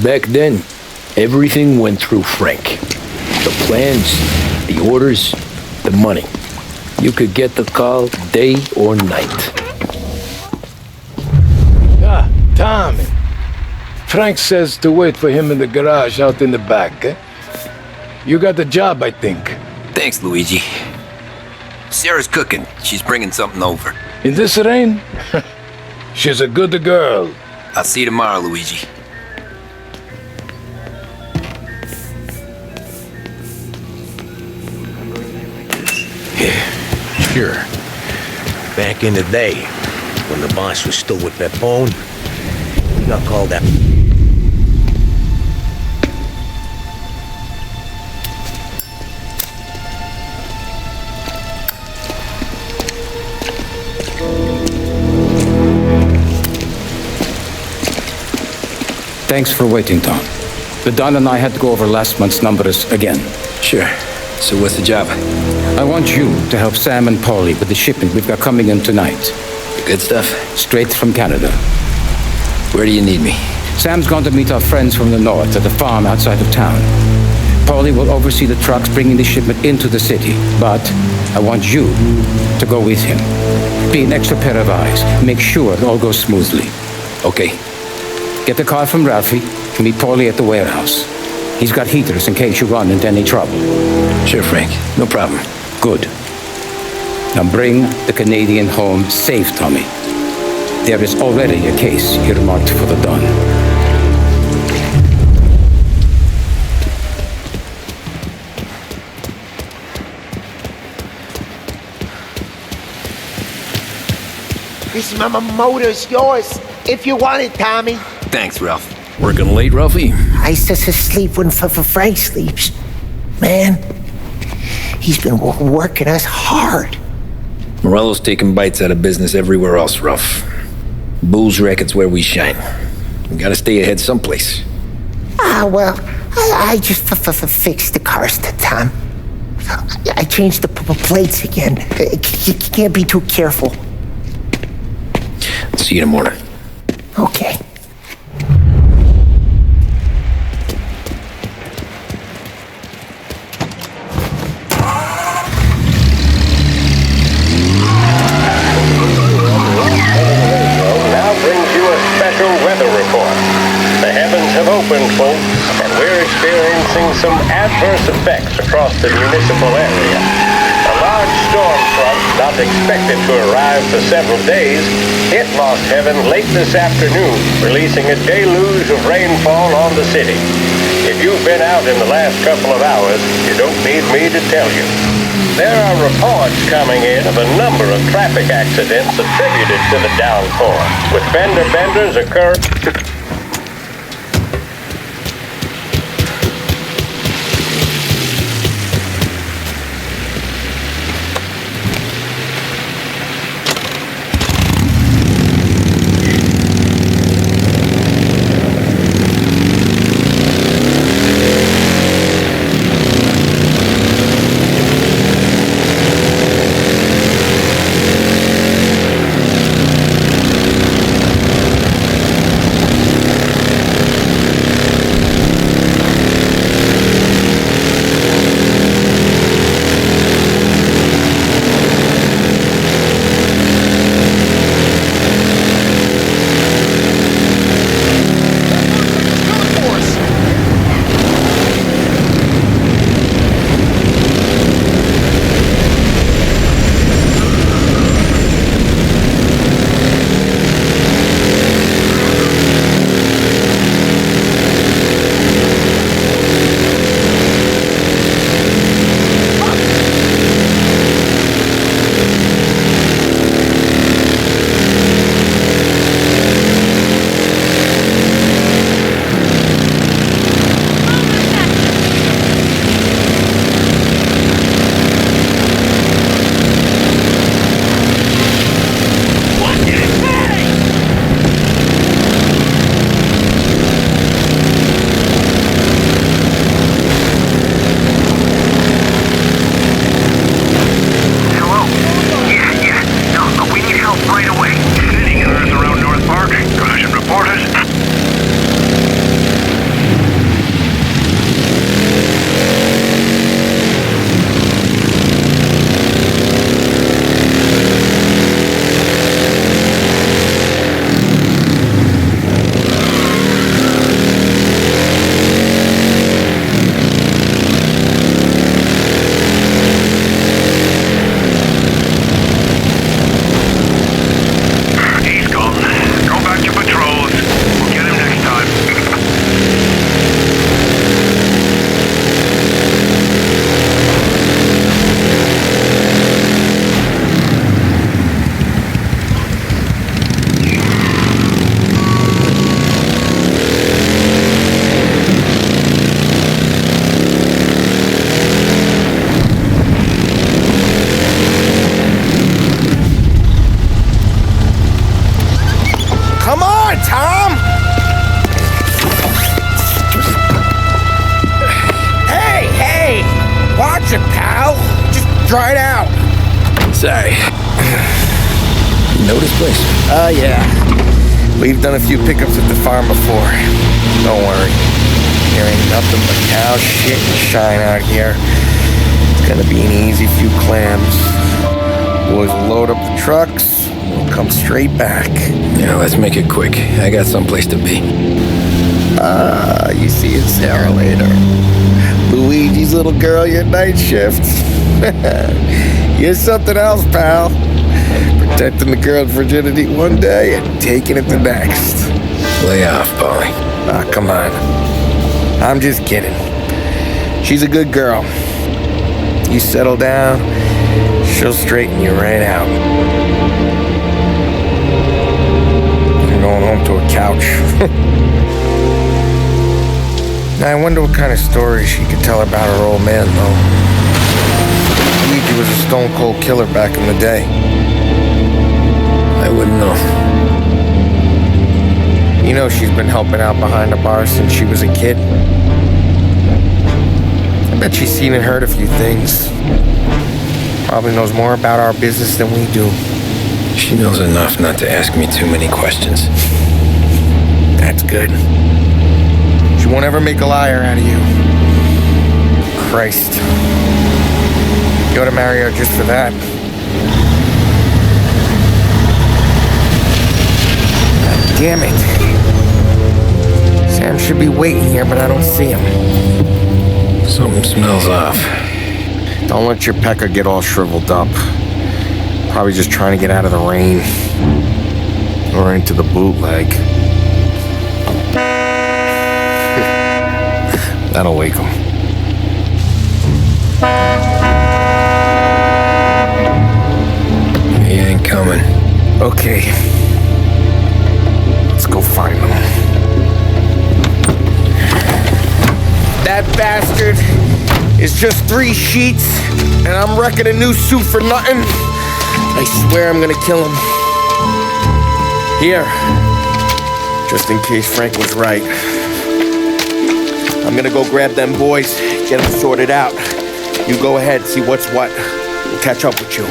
Back then, everything went through Frank. The plans, the orders, the money. You could get the call day or night. Ah, Tommy. Frank says to wait for him in the garage out in the back, eh? You got the job, I think. Thanks, Luigi. Sarah's cooking. She's bringing something over. In this rain? She's a good girl. I'll see you tomorrow, Luigi. Sure. Back in the day, when the boss was still with Pepone, he got called out. Thanks for waiting, Tom. The Don and I had to go over last month's numbers again. Sure. So what's the job? I want you to help Sam and Paulie with the shipment we've got coming in tonight. Good stuff? Straight from Canada. Where do you need me? Sam's gone to meet our friends from the north at the farm outside of town. Paulie will oversee the trucks bringing the shipment into the city, but I want you to go with him. Be an extra pair of eyes. Make sure it all goes smoothly. Okay. Get the car from Ralphie and meet Paulie at the warehouse. He's got heaters in case you run into any trouble. Sure, Frank. No problem. Good. Now bring the Canadian home safe, Tommy. There is already a case earmarked for the Don. This motor's yours, if you want it, Tommy. Thanks, Ralph. Working late, Ralphie? I says to sleep when Frank sleeps. Man, he's been working us hard. Morello's taking bites out of business everywhere else, Ruff. Bull's racket's where we shine. We gotta stay ahead someplace. Well, I just fixed the cars, Tom. I changed the plates again. You can't be too careful. See you in the morning. Okay. Open, folks, and we're experiencing some adverse effects across the municipal area. A large storm front, not expected to arrive for several days, hit Lost Heaven late this afternoon, releasing a deluge of rainfall on the city. If you've been out in the last couple of hours, you don't need me to tell you. There are reports coming in of a number of traffic accidents attributed to the downpour, with fender benders occurring. dried out. Sorry. You know this place? Yeah. We've done a few pickups at the farm before. Don't worry. There ain't nothing but cow shit and shine out here. It's gonna be an easy few clams. Boys will load up the trucks, and we'll come straight back. Yeah, let's make it quick. I got someplace to be. You see Sarah later. Luigi's little girl, your night shift. You're something else, pal. Protecting the girl's virginity one day and taking it the next. Lay off, Polly. Come on. I'm just kidding. She's a good girl. You settle down, she'll straighten you right out. I'm going home to a couch. Now, I wonder what kind of stories she could tell about her old man, though. Luigi was a stone-cold killer back in the day. I wouldn't know. You know she's been helping out behind the bar since she was a kid. I bet she's seen and heard a few things. Probably knows more about our business than we do. She knows enough not to ask me too many questions. That's good. She won't ever make a liar out of you. Christ. You ought to marry her just for that. God damn it. Sam should be waiting here, but I don't see him. Something smells off. Don't let your pecker get all shriveled up. Probably just trying to get out of the rain. Or into the bootleg. That'll wake him. He ain't coming. Okay. Let's go find him. That bastard is just 3 sheets, and I'm wrecking a new suit for nothing. I swear I'm gonna kill him. Here. Just in case Frank was right. I'm gonna go grab them boys, get them sorted out. You go ahead, see what's what. We'll catch up with you.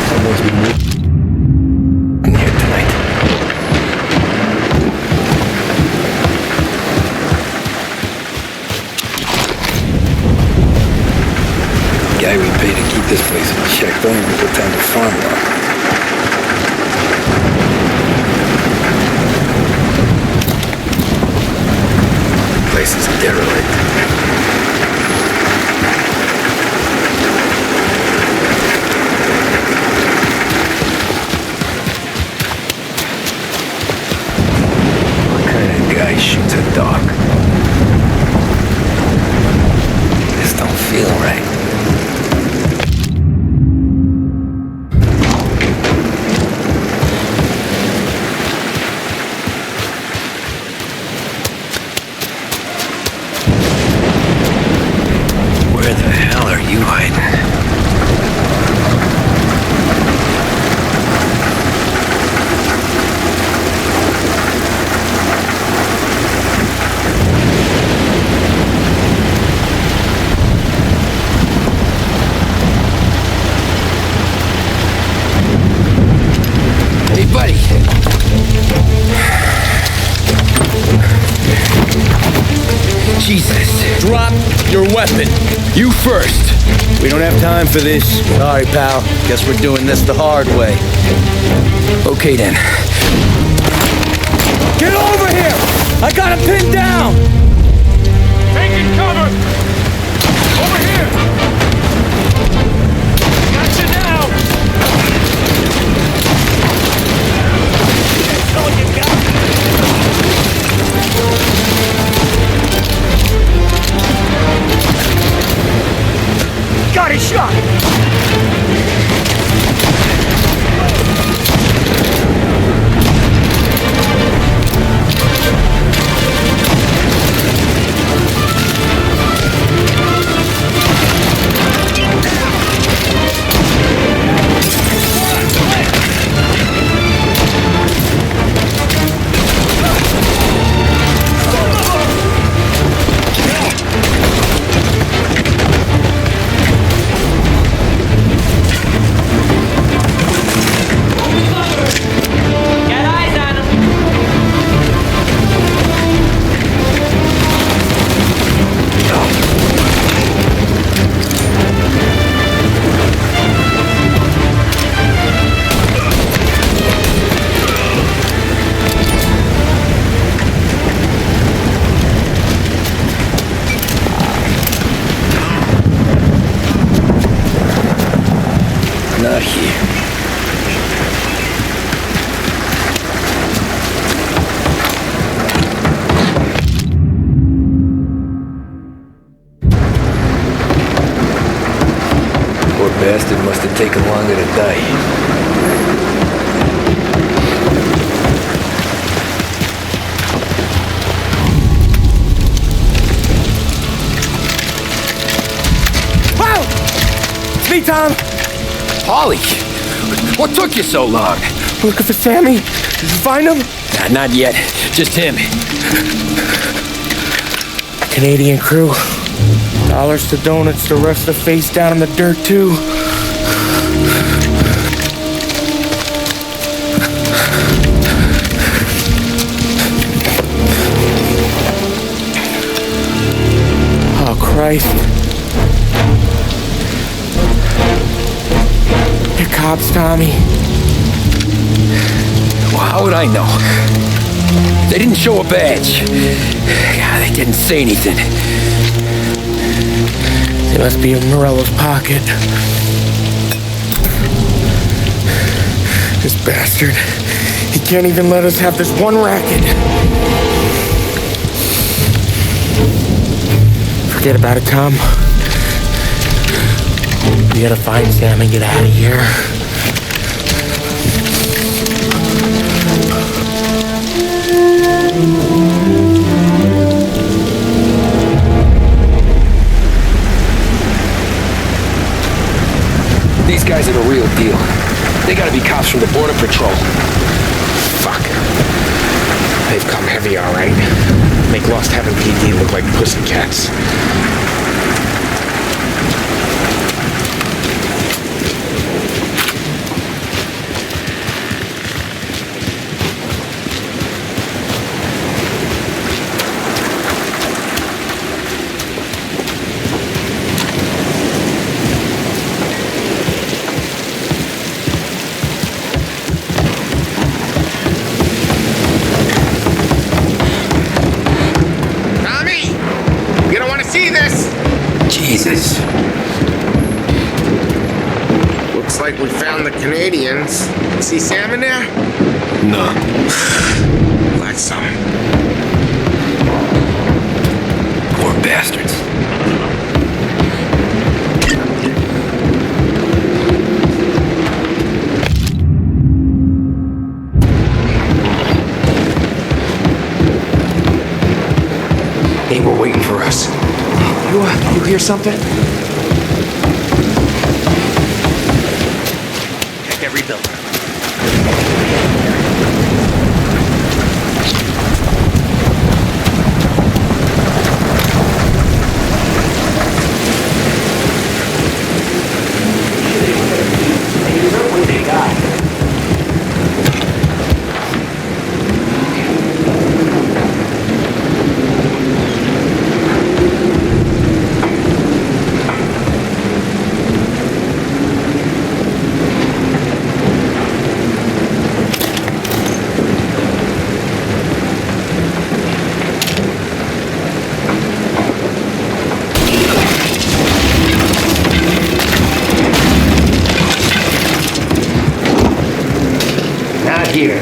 Someone's been in here tonight. Guy we paid to keep this place checked on with the time to farm now. Place is derelict. What kind of guy shoots a dog? This don't feel right. Where the hell are you hiding? Hey, buddy. Jesus. Drop your weapon. You first. We don't have time for this. Sorry, pal. Guess we're doing this the hard way. Okay then. Get over here! I got him pinned down! Taking cover! Over here! Got you now! Got his shot! Not here. Poor bastard must have taken longer to die. It's me, Tom. Polly, what took you so long? Looking for Sammy. Did you find him? Nah, not yet. Just him. Canadian crew. Dollars to donuts, the rest of the face down in the dirt, too. Oh, Christ. They're cops, Tommy. Well, how would I know? They didn't show a badge. Yeah, they didn't say anything. They must be in Morello's pocket. This bastard. He can't even let us have this one racket. Forget about it, Tom. We gotta find Sam and get out of here. These guys are the real deal. They gotta be cops from the Border Patrol. Fuck. They've come heavy, all right. Make Lost Heaven PD look like pussycats. Jesus. Looks like we found the Canadians. See Sam in there? No. That's some. Poor bastards. They were waiting for us. You hear something? Check every building. What they got? Here.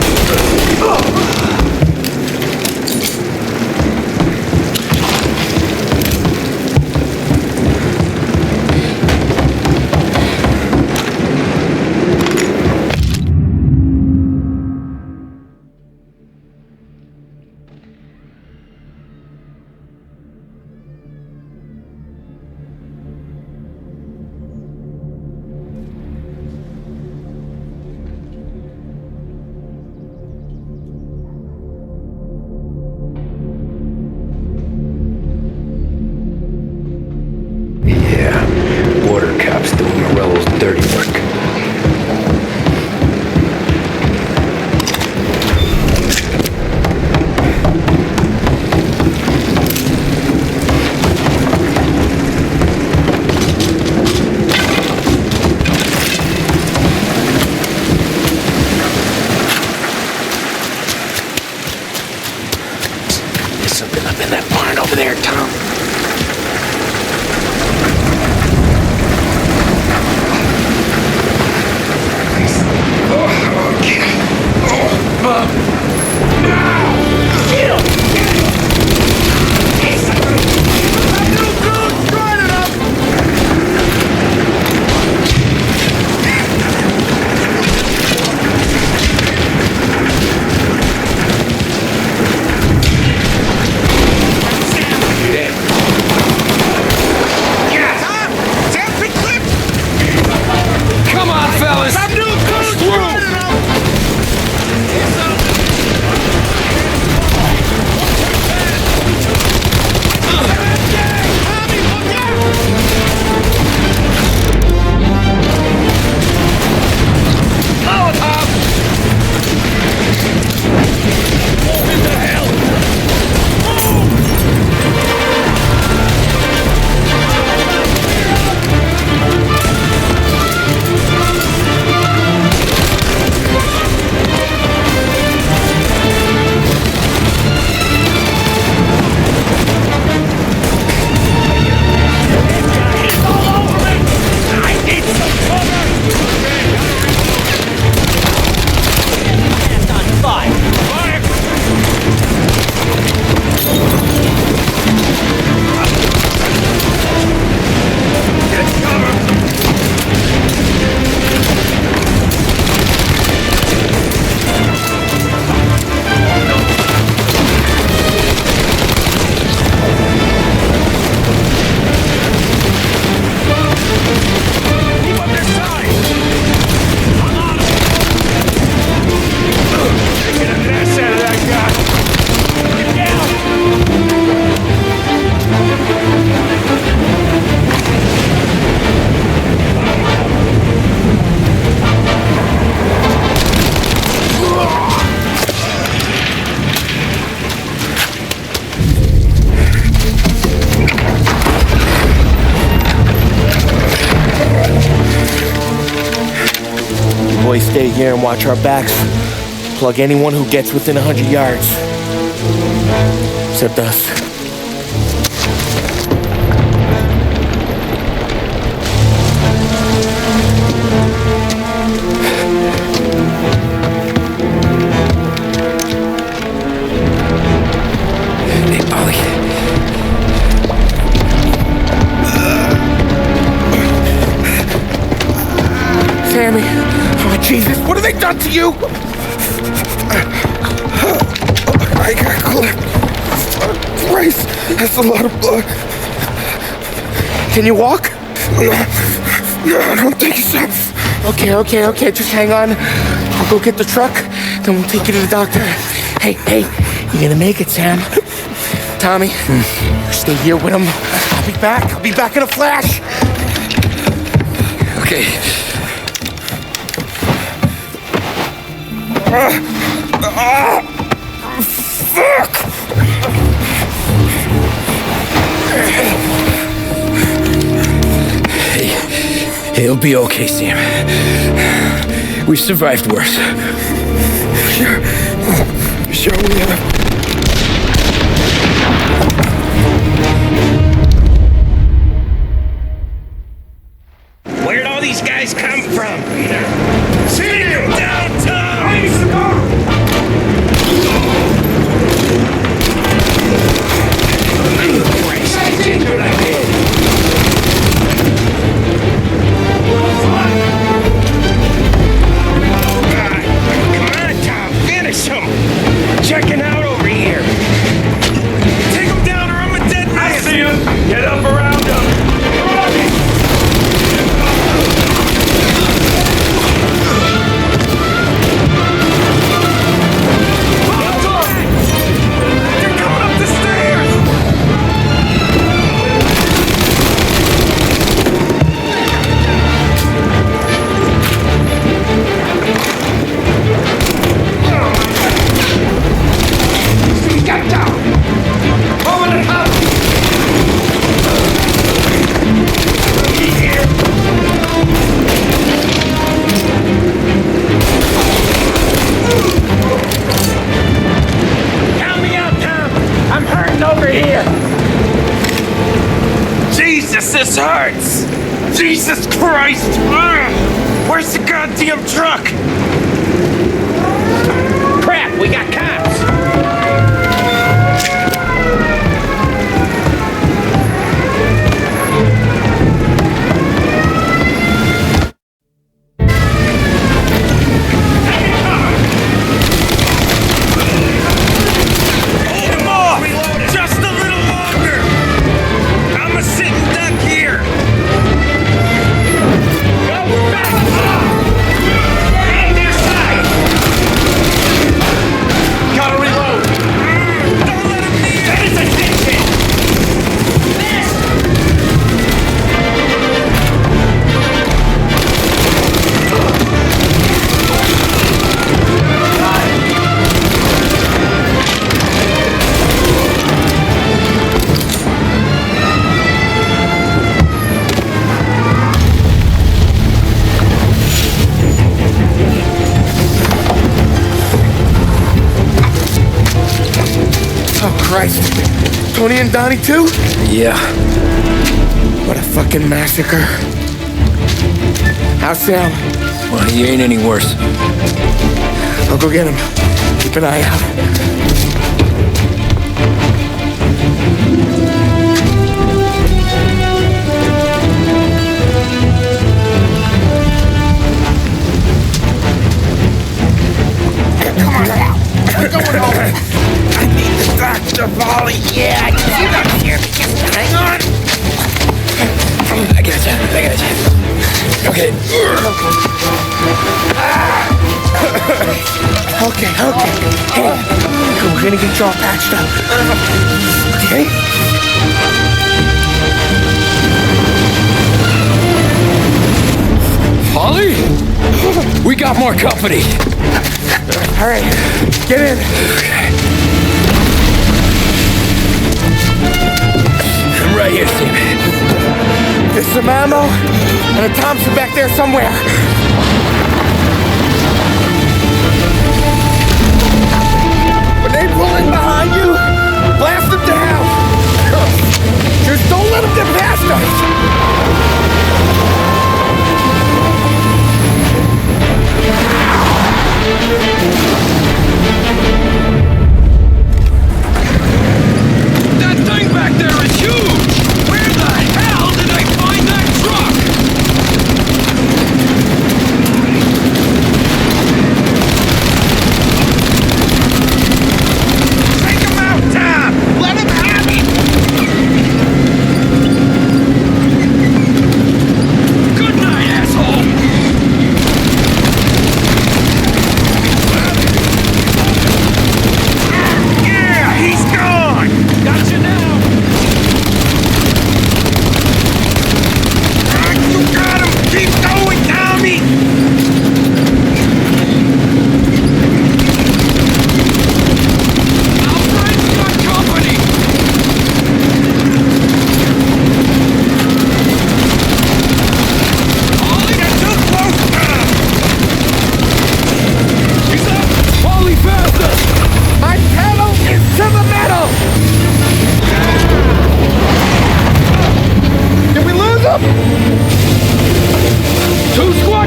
probably stay here and watch our backs. Plug anyone who gets within 100 yards. Except us. Hey, Polly. Sammy. Oh, Jesus. What have they done to you? I got clipped. Christ. That's a lot of blood. Can you walk? No, I don't think so. Okay. Just hang on. I'll go get the truck, then we'll take you to the doctor. Hey, you're gonna make it, Sam. Tommy, you stay here with him. I'll be back in a flash. Okay. Fuck! Hey, it'll be okay, Sam. We've survived worse. Sure we have. Where'd all these guys come from, Peter? See you downtown! Christ, I did what I did. Come on, Tom, finish him! Checking out over here. Take him down or I'm a dead man! I see him! Get up around him! This hurts! Jesus Christ! Ugh. Where's the goddamn truck? Crap, we got cops! Christ. Tony and Donnie too? Yeah. What a fucking massacre. How's Sam? Well, he ain't any worse. I'll go get him. Keep an eye out. Volley, yeah, I can see that here. Just hang on. I got you. Okay. Okay. Hey, we're gonna get you all patched up. Okay? Polly? We got more company. All right, get in. Okay. I'm right here, Sam. There's some ammo and a Thompson back there somewhere.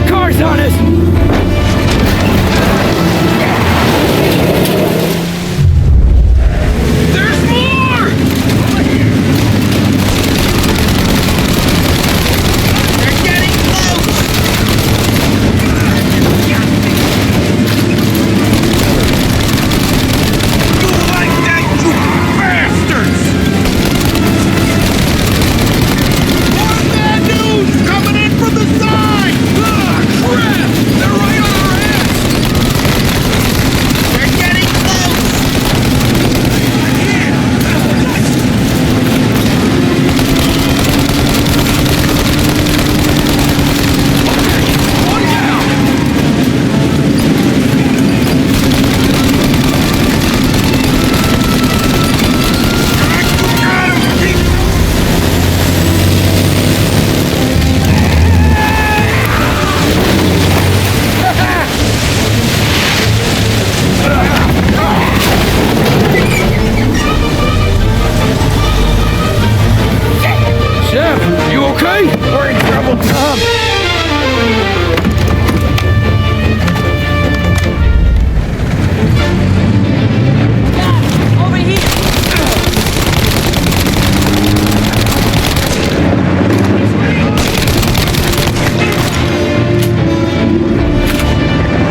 got cars on us! There's more! They're getting close! You like that, you bastards! More bad news coming in from the side! Ah, crap! They're right on our heads! They're getting close! One down! Sam, you okay? We're in trouble, Tom. Over here!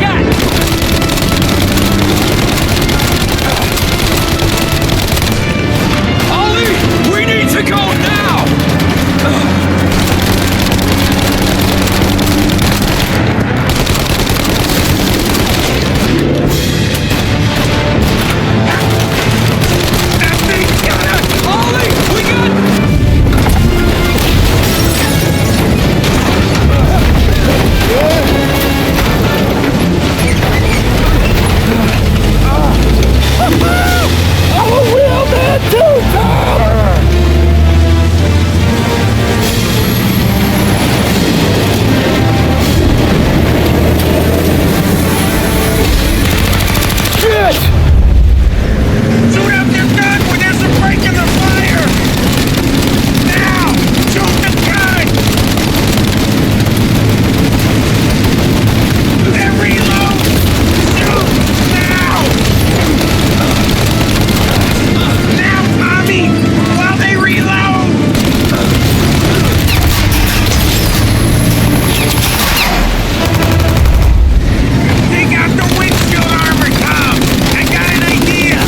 Got it! Ollie, we need to go now! That thing's got us! Ollie, we got... I'm a real man too, Tom! Shit! Shoot up your gun when there's a break in the fire! Now! Shoot the gun! Then reload! Shoot! Now! Now, Tommy! While they reload! Take out the windshield armor, Tom! I got an idea!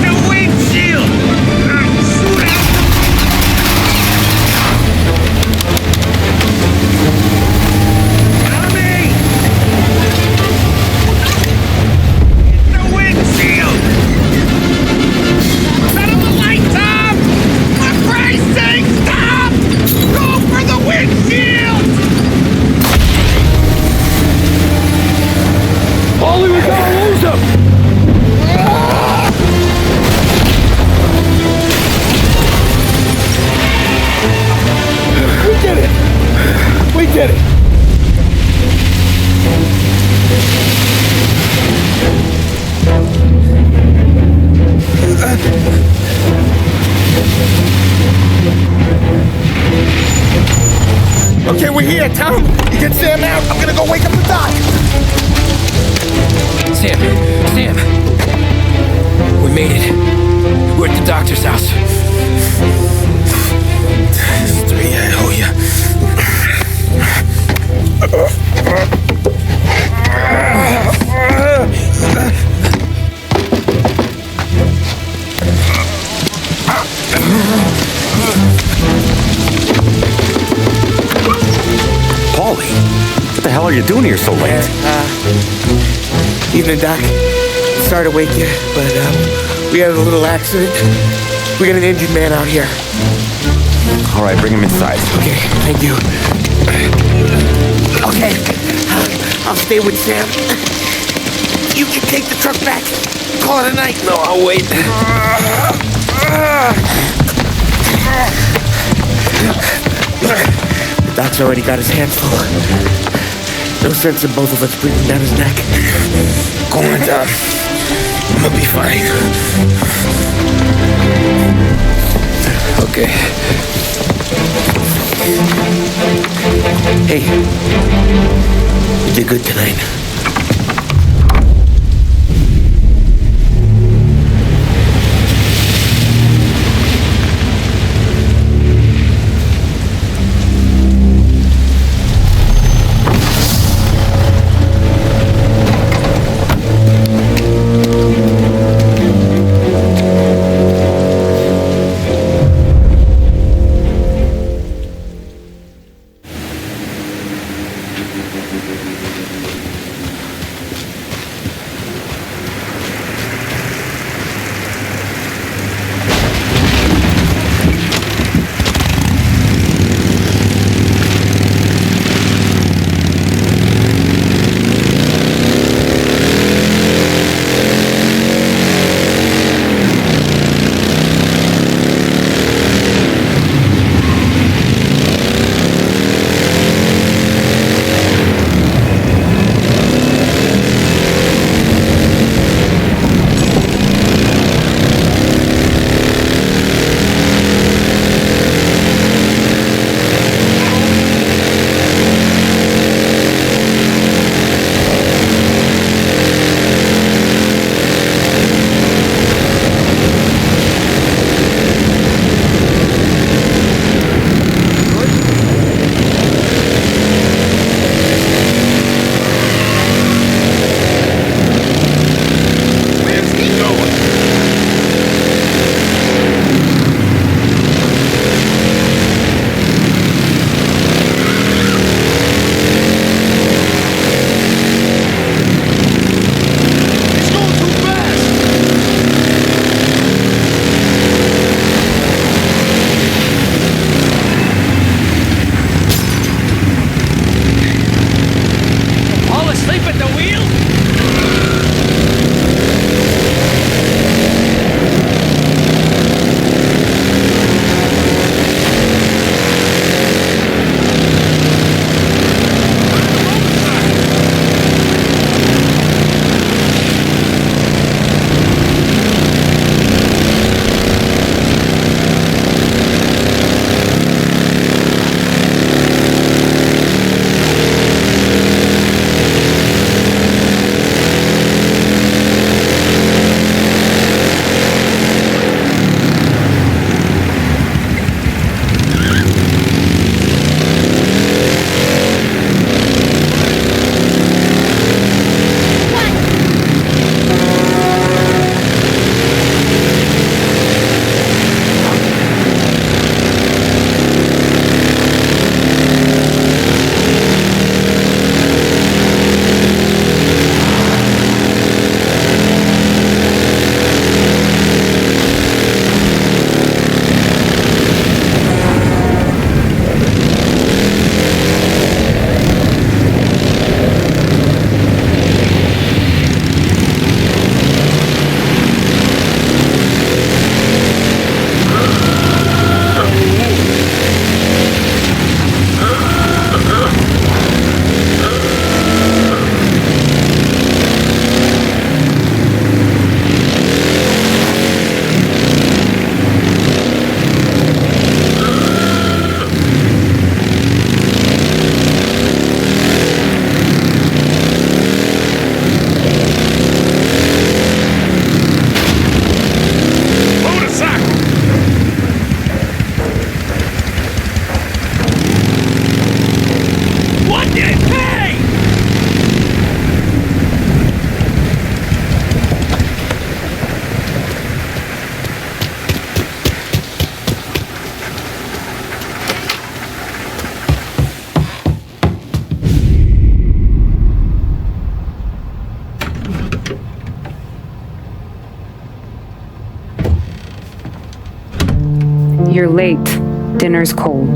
The windshield! Shoot out Tommy! The windshield! Set up the light, Tom! For Christ's sake, stop! Go for the windshield! Ollie, we gotta lose him! We did it! We did it! Okay, we're here, Tom. You get Sam out. I'm gonna go wake up the doc. Sam, we made it. We're at the doctor's house. I owe you. Paulie, what the hell are you doing here so late? Evening, Doc. Sorry to wake you, but we had a little accident. We got an injured man out here. All right, bring him inside. Okay, thank you. Okay, I'll stay with Sam. You can take the truck back. Call it a night. No, I'll wait. The doc's already got his hands full. No sense in both of us breathing down his neck. Go on, Tom. I'm gonna be fine. Okay. Hey, you did good tonight. You're late. Dinner's cold.